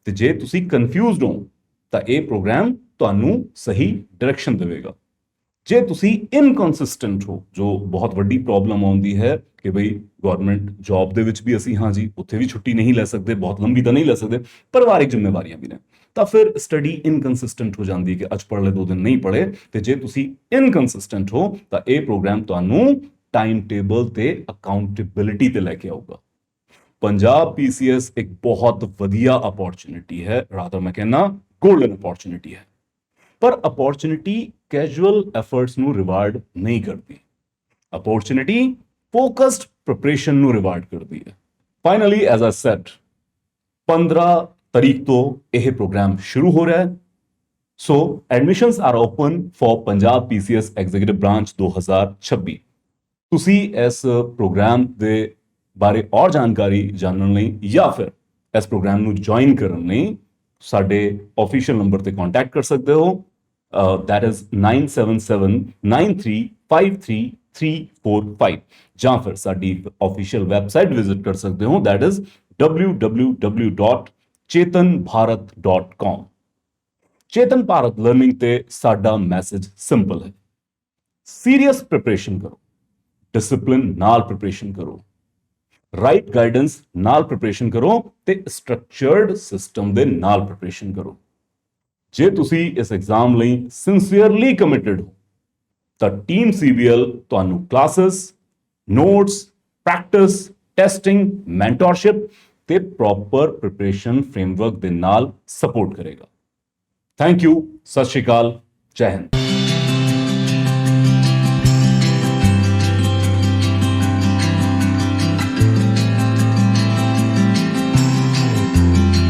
ਤੇ ਜੇ ਤੁਸੀਂ ਕਨਫਿਊਜ਼ਡ ਹੋ ਤਾਂ ਇਹ ਪ੍ਰੋਗਰਾਮ ਤੁਹਾਨੂੰ ਸਹੀ ਡਾਇਰੈਕਸ਼ਨ ਦੇਵੇਗਾ। ਜੇ ਤੁਸੀਂ ਇਨਕਨਸਿਸਟੈਂਟ ਹੋ, ਜੋ ਬਹੁਤ ਵੱਡੀ ਪ੍ਰੋਬਲਮ ਆਉਂਦੀ ਹੈ ਕਿ ਬਈ ਗਵਰਨਮੈਂਟ ਜੌਬ ਦੇ ਵਿੱਚ ਵੀ ਅਸੀਂ ਹਾਂ ਜੀ, ਉੱਥੇ ਵੀ ਛੁੱਟੀ ਨਹੀਂ ਲੈ ਸਕਦੇ, ਬਹੁਤ ਲੰਬੀ ਤਾਂ ਨਹੀਂ ਲੈ ਸਕਦੇ, ਪਰਿਵਾਰਿਕ ਜ਼ਿੰਮੇਵਾਰੀਆਂ ਵੀ ਨੇ, ਤਾਂ ਫਿਰ ਸਟੱਡੀ ਇਨਕਨਸਿਸਟੈਂਟ ਹੋ ਜਾਂਦੀ ਕਿ ਅੱਜ ਪੜ੍ਹ ਲੈ 2 ਦਿਨ ਨਹੀਂ ਪੜ੍ਹੇ। ਤੇ ਜੇ ਤੁਸੀਂ ਇਨਕਨਸਿਸਟੈਂਟ ਹੋ ਤਾਂ ਇਹ ਪ੍ਰੋਗਰਾਮ ਤੁਹਾਨੂੰ ਟਾਈਮ ਟੇਬਲ ਤੇ ਅਕਾਊਂਟੇਬਿਲਿਟੀ ਤੇ ਲੈ ਕੇ ਆਊਗਾ। ਪੰਜਾਬ ਪੀਸੀਐਸ ਇੱਕ ਬਹੁਤ ਵਧੀਆ ਅਪੋਰਚੁਨਿਟੀ ਹੈ, ਰਾਦਰ ਮੈਂ ਕਹਿੰਦਾ ਗੋਲਡਨ ਅਪੋਰਚੁਨਿਟੀ ਹੈ। ਪਰ ਅਪੋਰਚੁਨਿਟੀ ਕੈਜੂਅਲ ਐਫਰਟਸ ਨੂੰ ਰਿਵਾਰਡ ਨਹੀਂ ਕਰਦੀ, ਅਪੋਰਚੁਨਿਟੀ ਫੋਕਸਡ ਪ੍ਰੀਪਰੇਸ਼ਨ ਨੂੰ ਰਿਵਾਰਡ ਕਰਦੀ ਹੈ। ਫਾਈਨਲੀ, ਐਜ਼ ਆਈ ਸੈਡ, 15 ਤਾਰੀਖ ਤੋਂ ਇਹ ਪ੍ਰੋਗਰਾਮ ਸ਼ੁਰੂ ਹੋ ਰਿਹਾ ਹੈ। So admissions are open for Punjab PCS executive branch 2026। ਤੁਸੀਂ ਇਸ ਪ੍ਰੋਗਰਾਮ ਦੇ ਬਾਰੇ ਔਰ ਜਾਣਕਾਰੀ ਜਾਣਨ ਲਈ ਜਾਂ ਫਿਰ ਇਸ ਪ੍ਰੋਗਰਾਮ ਨੂੰ ਜੁਆਇਨ ਕਰਨ ਲਈ ਸਾਡੇ ਆਫੀਸ਼ੀਅਲ ਨੰਬਰ ਤੇ ਕੰਟੈਕਟ ਕਰ ਸਕਦੇ ਹੋ, that is 9779353345, ਜਾਂ ਫਿਰ ਸਾਡੀ ਆਫੀਸ਼ੀਅਲ ਵੈਬਸਾਈਟ ਵਿਜ਼ਿਟ ਕਰ ਸਕਦੇ ਹੋ, that is www.chetanbharat.com। Chetan Bharat learning ਤੇ ਸਾਡਾ ਮੈਸੇਜ ਸਿੰਪਲ ਹੈ, ਸੀਰੀਅਸ ਪ੍ਰਿਪਰੇਸ਼ਨ ਕਰੋ, ਡਿਸਪਲਿਨ ਨਾਲ ਪ੍ਰਿਪਰੇਸ਼ਨ ਕਰੋ, ਰਾਈਟ ਗਾਈਡੈਂਸ ਨਾਲ ਪ੍ਰਿਪਰੇਸ਼ਨ ਕਰੋ ਤੇ ਸਟਰਕਚਰਡ ਸਿਸਟਮ ਦੇ ਨਾਲ ਪ੍ਰਿਪਰੇਸ਼ਨ ਕਰੋ। ਜੇ ਤੁਸੀਂ ਇਸ ਐਗਜ਼ਾਮ ਲਈ ਸਿੰਸੀਅਰਲੀ ਕਮਿਟਡ ਹੋ ਤਾਂ ਟੀਮ CBL ਤੁਹਾਨੂੰ classes, notes, practice, testing, mentorship ਤੇ ਪ੍ਰੋਪਰ ਪ੍ਰਿਪਰੇਸ਼ਨ ਫਰੇਮਵਰਕ ਦੇ ਨਾਲ ਸਪੋਰਟ ਕਰੇਗਾ। ਥੈਂਕ ਯੂ, ਸਤਿ ਸ਼੍ਰੀ ਅਕਾਲ, ਜੈ ਹਿੰਦ।